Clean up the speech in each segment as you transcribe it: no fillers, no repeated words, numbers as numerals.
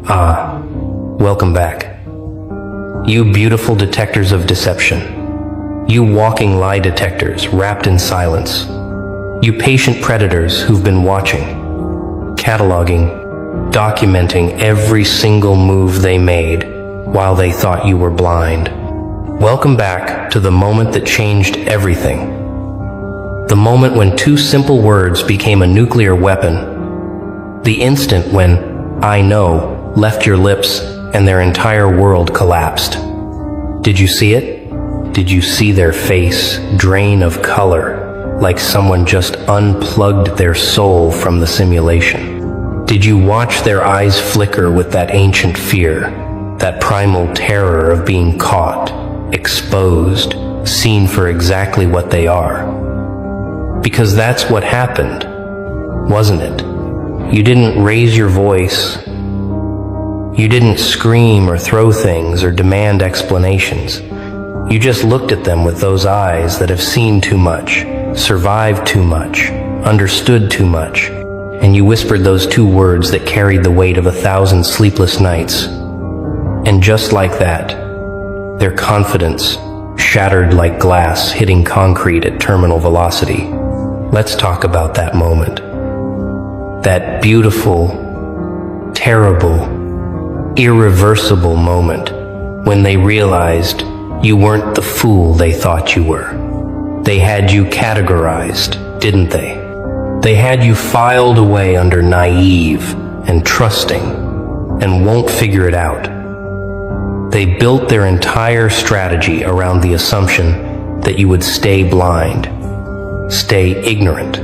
Welcome back. You beautiful detectors of deception. You walking lie detectors wrapped in silence. You patient predators who've been watching, cataloging, documenting every single move they made while they thought you were blind. Welcome back to the moment that changed everything. The moment when two simple words became a nuclear weapon. The instant when "I know" left your lips and their entire world collapsed. Did you see it? Did you see their face drain of color, like someone just unplugged their soul from the simulation? Did you watch their eyes flicker with that ancient fear, that primal terror of being caught, exposed, seen for exactly what they are? Because that's what happened, wasn't it? You didn't raise your voice. You didn't scream or throw things or demand explanations. You just looked at them with those eyes that have seen too much, survived too much, understood too much, and you whispered those two words that carried the weight of 1,000 sleepless nights. And just like that, their confidence shattered like glass hitting concrete at terminal velocity. Let's talk about that moment. That beautiful, terrible, irreversible moment when they realized you weren't the fool they thought you were. They had you categorized, didn't they? They had you filed away under naive and trusting and won't figure it out. They built their entire strategy around the assumption that you would stay blind, stay ignorant,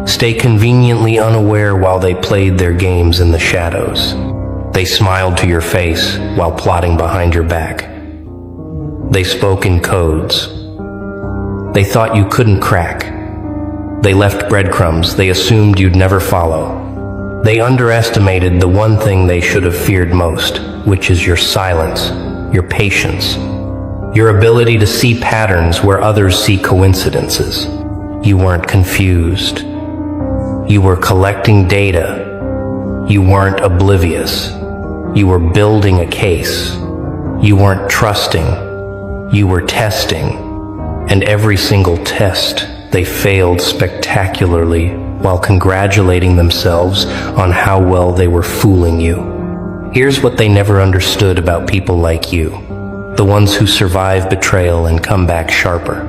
stay conveniently unaware while they played their games in the shadows. They smiled to your face while plotting behind your back. They spoke in codes. They thought you couldn't crack. They left breadcrumbs they assumed you'd never follow. They underestimated the one thing they should have feared most, which is your silence, your patience, your ability to see patterns where others see coincidences. You weren't confused. You were collecting data. You weren't oblivious. You were building a case. You weren't trusting. You were testing. And every single test, they failed spectacularly while congratulating themselves on how well they were fooling you. Here's what they never understood about people like you, the ones who survive betrayal and come back sharper.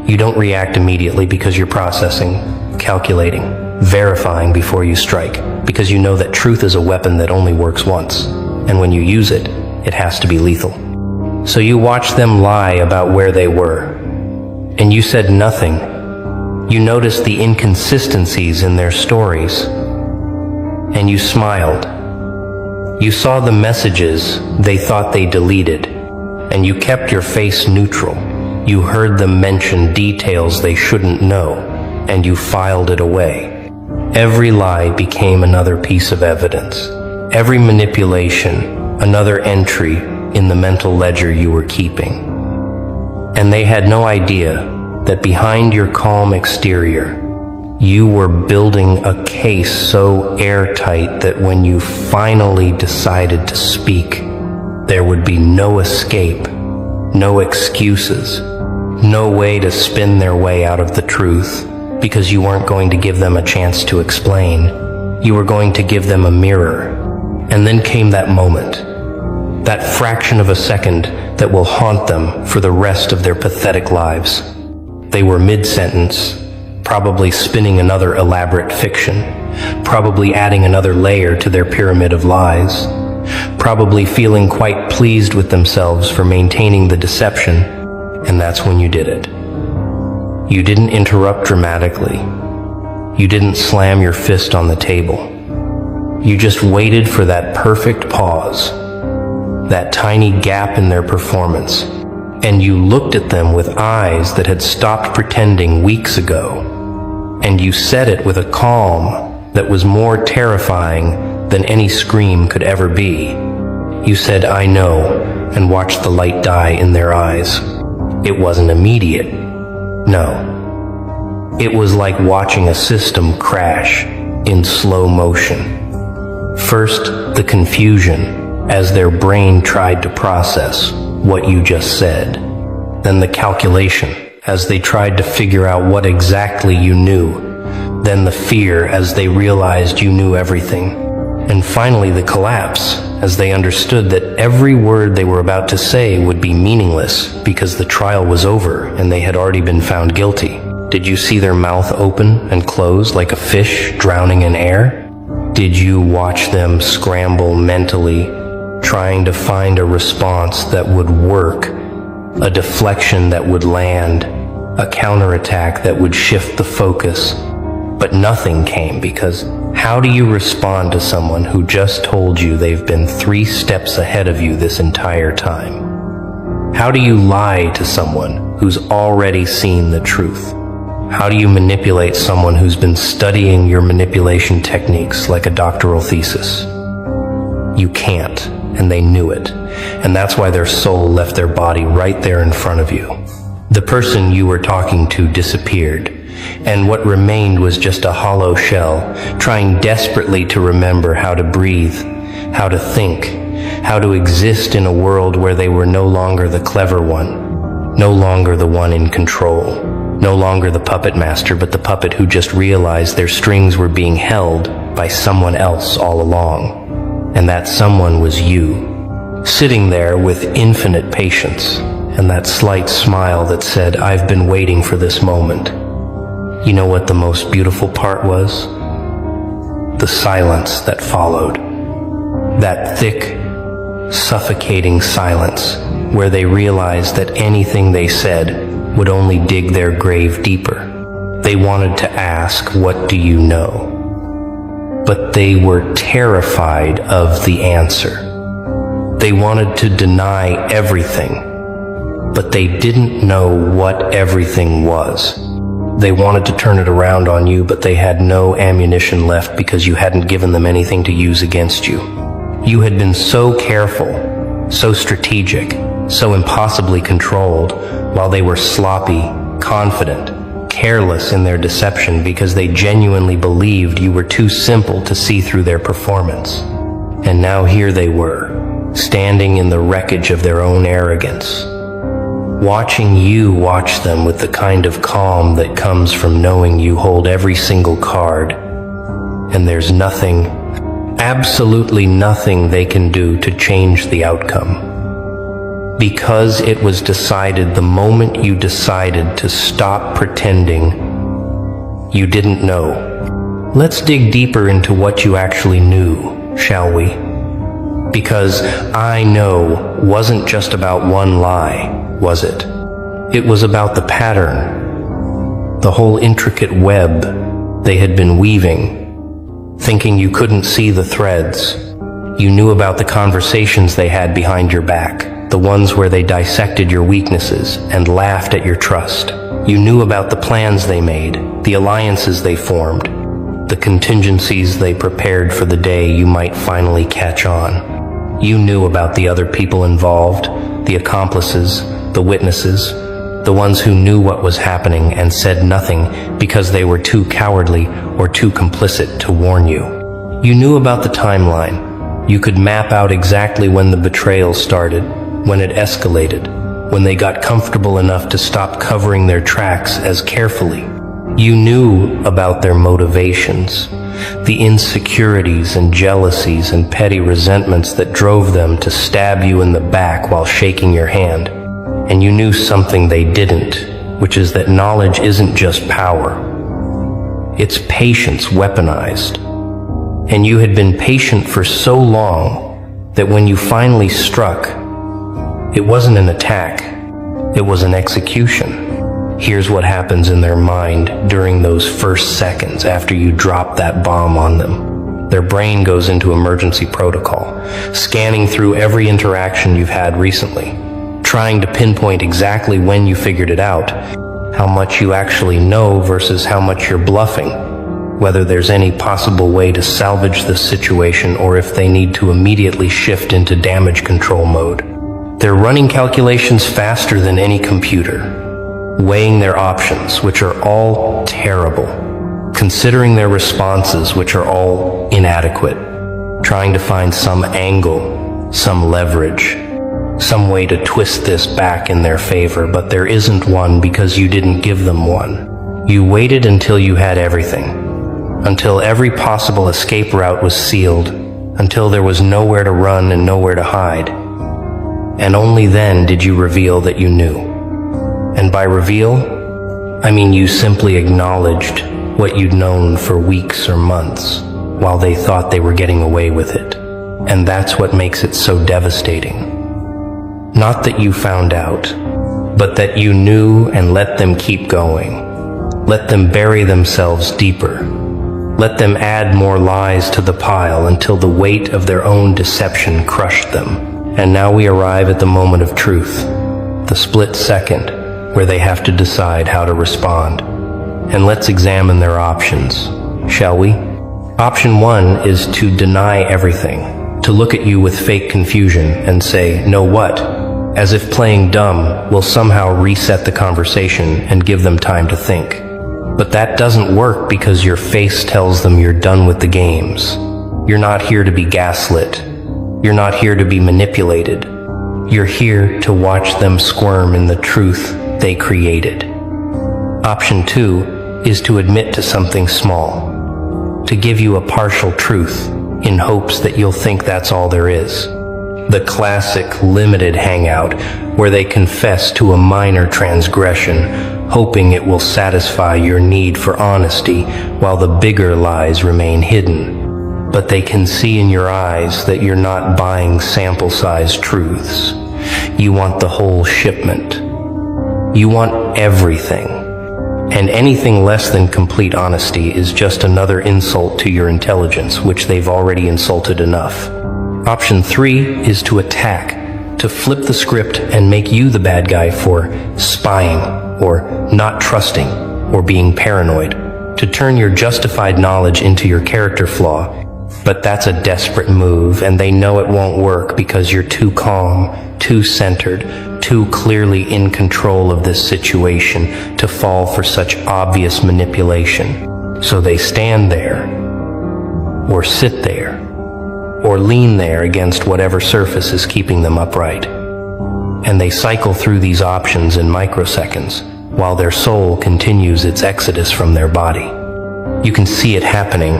You don't react immediately because you're processing, calculating, verifying before you strike, because you know that truth is a weapon that only works once, and when you use it, it has to be lethal. So you watched them lie about where they were, and you said nothing. You noticed the inconsistencies in their stories, and you smiled. You saw the messages they thought they deleted, and you kept your face neutral. You heard them mention details they shouldn't know, and you filed it away. Every lie became another piece of evidence. Every manipulation, another entry in the mental ledger you were keeping. And they had no idea that behind your calm exterior, you were building a case so airtight that when you finally decided to speak, there would be no escape, no excuses, no way to spin their way out of the truth, because you weren't going to give them a chance to explain. You were going to give them a mirror. And then came that moment, that fraction of a second that will haunt them for the rest of their pathetic lives. They were mid-sentence, probably spinning another elaborate fiction, probably adding another layer to their pyramid of lies, probably feeling quite pleased with themselves for maintaining the deception, and that's when you did it. You didn't interrupt dramatically. You didn't slam your fist on the table. You just waited for that perfect pause, that tiny gap in their performance, and you looked at them with eyes that had stopped pretending weeks ago, and you said it with a calm that was more terrifying than any scream could ever be. You said, "I know," and watched the light die in their eyes. It wasn't immediate. No. It was like watching a system crash in slow motion. First, the confusion, as their brain tried to process what you just said. Then the calculation, as they tried to figure out what exactly you knew. Then the fear, as they realized you knew everything. And finally the collapse, as they understood that every word they were about to say would be meaningless because the trial was over and they had already been found guilty. Did you see their mouth open and close like a fish drowning in air? Did you watch them scramble mentally, trying to find a response that would work, a deflection that would land, a counterattack that would shift the focus? But nothing came, because how do you respond to someone who just told you they've been 3 steps ahead of you this entire time? How do you lie to someone who's already seen the truth? How do you manipulate someone who's been studying your manipulation techniques like a doctoral thesis? You can't, and they knew it, and that's why their soul left their body right there in front of you. The person you were talking to disappeared, and what remained was just a hollow shell, trying desperately to remember how to breathe, how to think, how to exist in a world where they were no longer the clever one, no longer the one in control, no longer the puppet master, but the puppet who just realized their strings were being held by someone else all along. And that someone was you, sitting there with infinite patience, and that slight smile that said, "I've been waiting for this moment." You know what the most beautiful part was? The silence that followed. That thick, suffocating silence where they realized that anything they said would only dig their grave deeper. They wanted to ask, "What do you know?" But they were terrified of the answer. They wanted to deny everything, but they didn't know what everything was. They wanted to turn it around on you, but they had no ammunition left because you hadn't given them anything to use against you. You had been so careful, so strategic, so impossibly controlled, while they were sloppy, confident, careless in their deception because they genuinely believed you were too simple to see through their performance. And now here they were, standing in the wreckage of their own arrogance, watching you watch them with the kind of calm that comes from knowing you hold every single card, and there's nothing, absolutely nothing they can do to change the outcome. Because it was decided the moment you decided to stop pretending you didn't know. Let's dig deeper into what you actually knew, shall we? Because I know wasn't just about one lie, was it? It was about the pattern, the whole intricate web they had been weaving, thinking you couldn't see the threads. You knew about the conversations they had behind your back, the ones where they dissected your weaknesses and laughed at your trust. You knew about the plans they made, the alliances they formed, the contingencies they prepared for the day you might finally catch on. You knew about the other people involved, the accomplices, the witnesses, the ones who knew what was happening and said nothing because they were too cowardly or too complicit to warn you. You knew about the timeline. You could map out exactly when the betrayal started, when it escalated, when they got comfortable enough to stop covering their tracks as carefully. You knew about their motivations, the insecurities and jealousies and petty resentments that drove them to stab you in the back while shaking your hand. And you knew something they didn't, which is that knowledge isn't just power. It's patience weaponized. And you had been patient for so long that when you finally struck, it wasn't an attack, it was an execution. Here's what happens in their mind during those first seconds after you drop that bomb on them. Their brain goes into emergency protocol, scanning through every interaction you've had recently, trying to pinpoint exactly when you figured it out, how much you actually know versus how much you're bluffing, whether there's any possible way to salvage the situation or if they need to immediately shift into damage control mode. They're running calculations faster than any computer, weighing their options, which are all terrible, considering their responses, which are all inadequate, trying to find some angle, some leverage, some way to twist this back in their favor, but there isn't one because you didn't give them one. You waited until you had everything, until every possible escape route was sealed, until there was nowhere to run and nowhere to hide. And only then did you reveal that you knew. And by reveal, I mean you simply acknowledged what you'd known for weeks or months, while they thought they were getting away with it. And that's what makes it so devastating. Not that you found out, but that you knew and let them keep going. Let them bury themselves deeper. Let them add more lies to the pile until the weight of their own deception crushed them. And now we arrive at the moment of truth, the split second where they have to decide how to respond. And let's examine their options, shall we? Option 1 is to deny everything, to look at you with fake confusion and say, "Know what?" as if playing dumb will somehow reset the conversation and give them time to think. But that doesn't work because your face tells them you're done with the games. You're not here to be gaslit. You're not here to be manipulated. You're here to watch them squirm in the truth they created. Option 2 is to admit to something small, to give you a partial truth in hopes that you'll think that's all there is. The classic limited hangout where they confess to a minor transgression, hoping it will satisfy your need for honesty while the bigger lies remain hidden. But they can see in your eyes that you're not buying sample-sized truths. You want the whole shipment. You want everything. And anything less than complete honesty is just another insult to your intelligence, which they've already insulted enough. Option 3 is to attack, to flip the script and make you the bad guy for spying, or not trusting, or being paranoid, to turn your justified knowledge into your character flaw. But that's a desperate move, and they know it won't work because you're too calm, too centered, too clearly in control of this situation to fall for such obvious manipulation. So they stand there, or sit there, or lean there against whatever surface is keeping them upright. And they cycle through these options in microseconds, while their soul continues its exodus from their body. You can see it happening,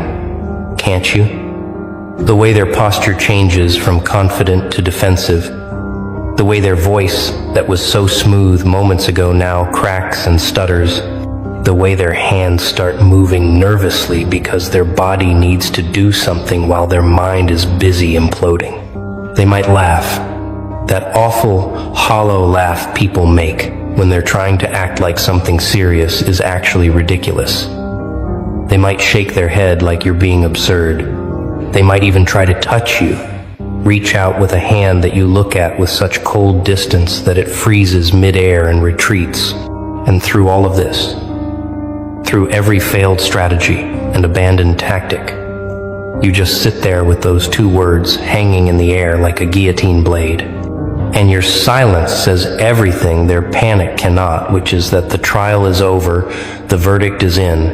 can't you? The way their posture changes from confident to defensive, the way their voice that was so smooth moments ago now cracks and stutters, the way their hands start moving nervously because their body needs to do something while their mind is busy imploding. They might laugh, that awful, hollow laugh people make when they're trying to act like something serious is actually ridiculous. They might shake their head like you're being absurd. They might even try to touch you, reach out with a hand that you look at with such cold distance that it freezes midair and retreats. And through all of this, through every failed strategy and abandoned tactic, you just sit there with those 2 words hanging in the air like a guillotine blade. And your silence says everything their panic cannot, which is that the trial is over, the verdict is in,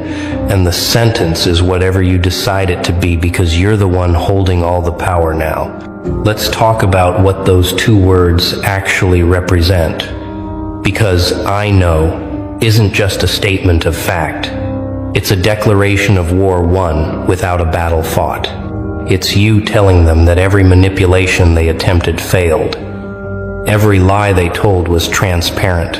and the sentence is whatever you decide it to be because you're the one holding all the power now. Let's talk about what those 2 words actually represent. Because I know isn't just a statement of fact. It's a declaration of war won without a battle fought. It's you telling them that every manipulation they attempted failed. Every lie they told was transparent.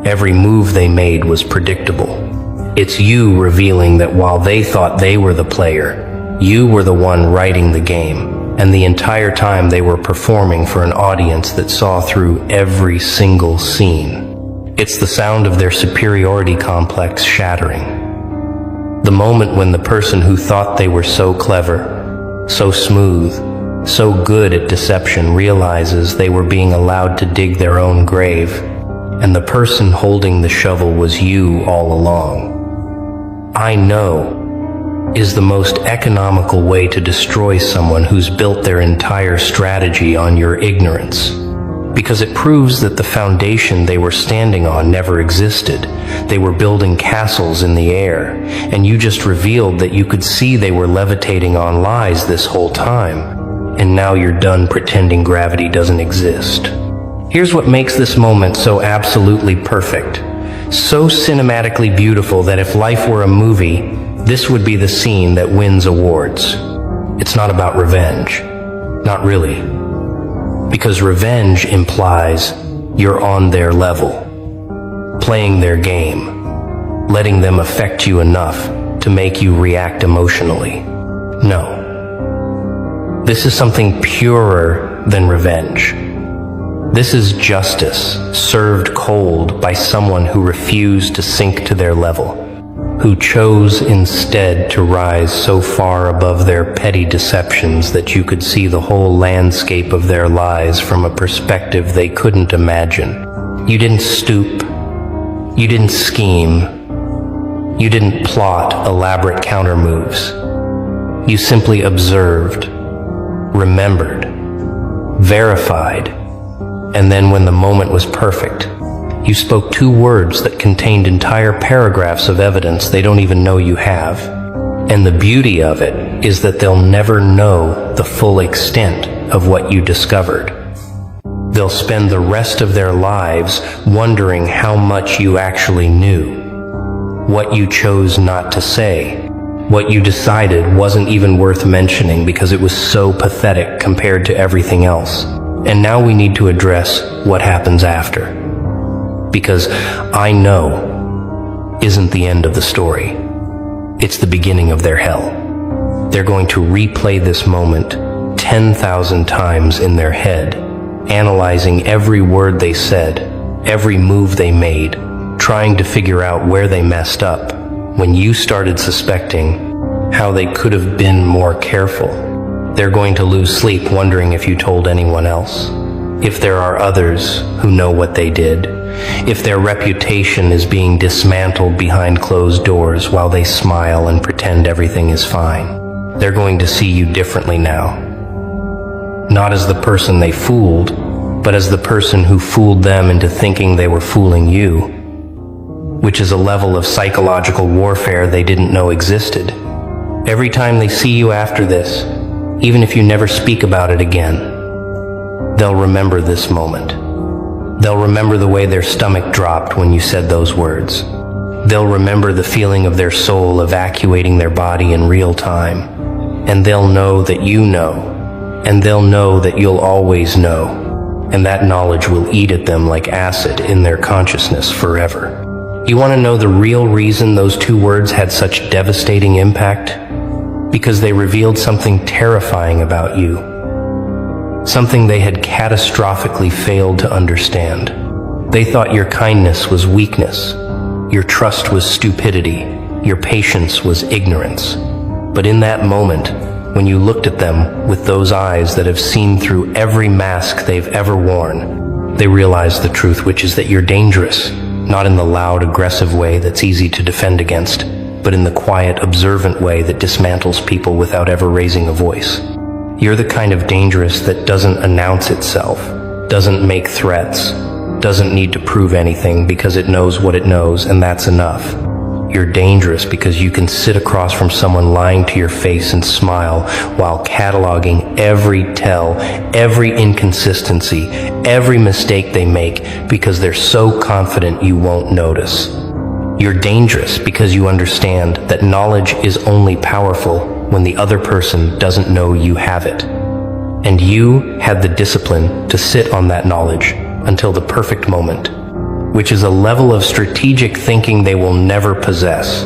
Every move they made was predictable. It's you revealing that while they thought they were the player, you were the one writing the game, and the entire time they were performing for an audience that saw through every single scene. It's the sound of their superiority complex shattering. The moment when the person who thought they were so clever, so smooth, so good at deception realizes they were being allowed to dig their own grave, and the person holding the shovel was you all along. I know is the most economical way to destroy someone who's built their entire strategy on your ignorance, because it proves that the foundation they were standing on never existed. They were building castles in the air, and you just revealed that you could see they were levitating on lies this whole time. and now you're done pretending gravity doesn't exist. Here's what makes this moment so absolutely perfect, so cinematically beautiful that if life were a movie, this would be the scene that wins awards. It's not about revenge. Not really. Because revenge implies you're on their level, playing their game, letting them affect you enough to make you react emotionally. No. This is something purer than revenge. This is justice served cold by someone who refused to sink to their level, who chose instead to rise so far above their petty deceptions that you could see the whole landscape of their lies from a perspective they couldn't imagine. You didn't stoop. You didn't scheme. You didn't plot elaborate counter-moves. You simply observed, remembered, verified, and then when the moment was perfect, you spoke 2 words that contained entire paragraphs of evidence they don't even know you have. And the beauty of it is that they'll never know the full extent of what you discovered. They'll spend the rest of their lives wondering how much you actually knew, what you chose not to say, what you decided wasn't even worth mentioning because it was so pathetic compared to everything else. And now we need to address what happens after. Because I know isn't the end of the story. It's the beginning of their hell. They're going to replay this moment 10,000 times in their head, analyzing every word they said, every move they made, trying to figure out where they messed up when you started suspecting how they could have been more careful. They're going to lose sleep wondering if you told anyone else, if there are others who know what they did, if their reputation is being dismantled behind closed doors while they smile and pretend everything is fine. They're going to see you differently now. Not as the person they fooled, but as the person who fooled them into thinking they were fooling you, which is a level of psychological warfare they didn't know existed. Every time they see you after this, even if you never speak about it again, they'll remember this moment. They'll remember the way their stomach dropped when you said those words. They'll remember the feeling of their soul evacuating their body in real time. And they'll know that you know. And they'll know that you'll always know. And that knowledge will eat at them like acid in their consciousness forever. You want to know the real reason those 2 words had such devastating impact? Because they revealed something terrifying about you. Something they had catastrophically failed to understand. They thought your kindness was weakness, your trust was stupidity, your patience was ignorance. But in that moment, when you looked at them with those eyes that have seen through every mask they've ever worn, they realized the truth, which is that you're dangerous, not in the loud, aggressive way that's easy to defend against, but in the quiet, observant way that dismantles people without ever raising a voice. You're the kind of dangerous that doesn't announce itself, doesn't make threats, doesn't need to prove anything because it knows what it knows and that's enough. You're dangerous because you can sit across from someone lying to your face and smile while cataloging every tell, every inconsistency, every mistake they make because they're so confident you won't notice. You're dangerous because you understand that knowledge is only powerful when the other person doesn't know you have it. And you had the discipline to sit on that knowledge until the perfect moment, which is a level of strategic thinking they will never possess.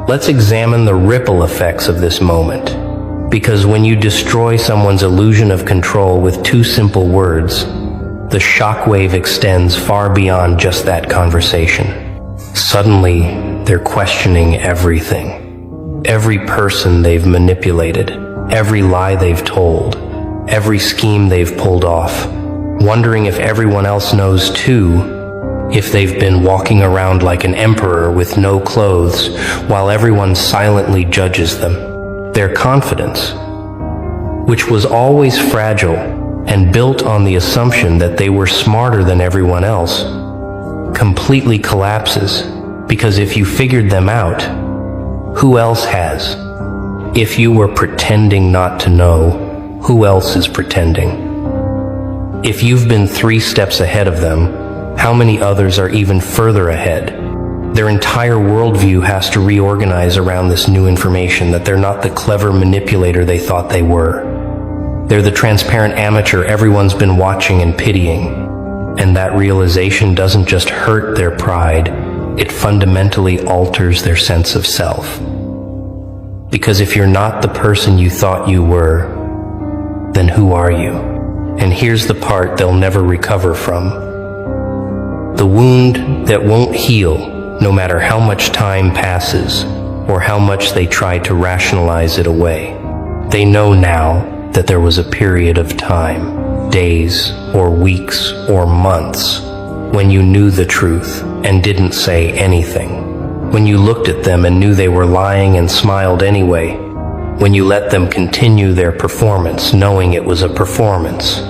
Let's examine the ripple effects of this moment, because when you destroy someone's illusion of control with 2 simple words, the shockwave extends far beyond just that conversation. Suddenly, they're questioning everything. Every person they've manipulated, every lie they've told, every scheme they've pulled off, wondering if everyone else knows too, if they've been walking around like an emperor with no clothes while everyone silently judges them. Their confidence, which was always fragile and built on the assumption that they were smarter than everyone else, completely collapses, because if you figured them out, who else has? If you were pretending not to know, who else is pretending? If you've been 3 steps ahead of them, how many others are even further ahead? Their entire worldview has to reorganize around this new information that they're not the clever manipulator they thought they were. They're the transparent amateur everyone's been watching and pitying. And that realization doesn't just hurt their pride, it fundamentally alters their sense of self. Because if you're not the person you thought you were, then who are you? And here's the part they'll never recover from. The wound that won't heal, no matter how much time passes, or how much they try to rationalize it away. They know now that there was a period of time, days, or weeks, or months, when you knew the truth and didn't say anything. When you looked at them and knew they were lying and smiled anyway. When you let them continue their performance, knowing it was a performance.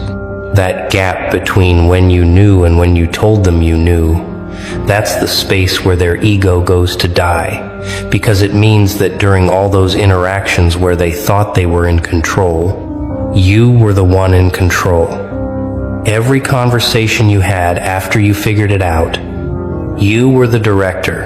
That gap between when you knew and when you told them you knew, that's the space where their ego goes to die, because it means that during all those interactions where they thought they were in control, you were the one in control. Every conversation you had after you figured it out, you were the director.